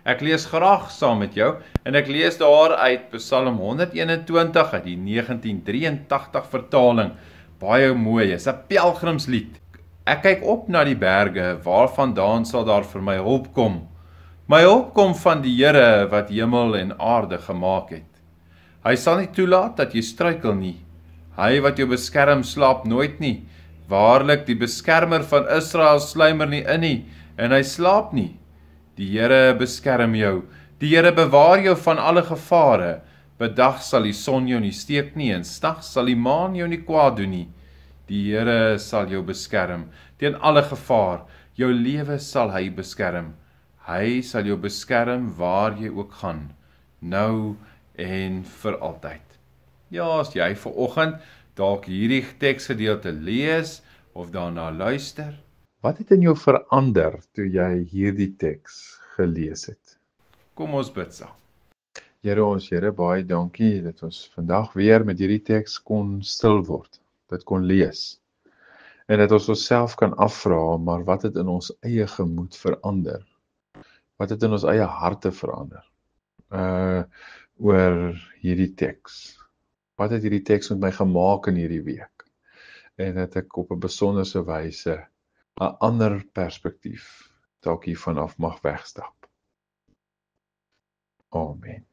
Ek lees graag saam met jou en ek lees daar uit Psalm 121 uit die 1983 vertaling. Baie mooi, is 'n pelgrimslied. Ek kyk op na die berge, waarvandaan sal daar vir my hulp kom? My hulp kom van die Here wat hemel en aarde gemaak het. Hy sal nie toelaat dat jy struikel nie. Hy wat jou beskerm slaap nooit nie. Waarlik, die beskermer van Israel sluimer nie in nie, en hy slaap nie. Die Here beskerm jou. Die Here bewaar jou van alle gevare. Bedag sal die son jou nie steek nie, en snags sal die maan jou nie kwaad doen nie. Die Here sal jou beskerm teen alle gevaar. Jou lewe sal hy beskerm. Hy sal jou beskerm waar jy ook gaan, nou en vir altyd. Ja, as jy vanoggend dalk hierdie teksgedeelte lees of daarna luister, wat het in jou verander toe jy hierdie teks gelees het? Kom ons bid saam. Here, baie dankie dat ons vandag weer met hierdie teks kon stil word, dit kon lees. En dat ons onsself kan afvra, maar wat het in ons eie gemoed verander? Wat het in ons eie harte verander? Oor hierdie teks. Wat het hierdie teks met my gemaak in hierdie week? En dat ek op 'n besonderse wyse 'n ander perspektief dalk hiervan af mag wegstap. Amen.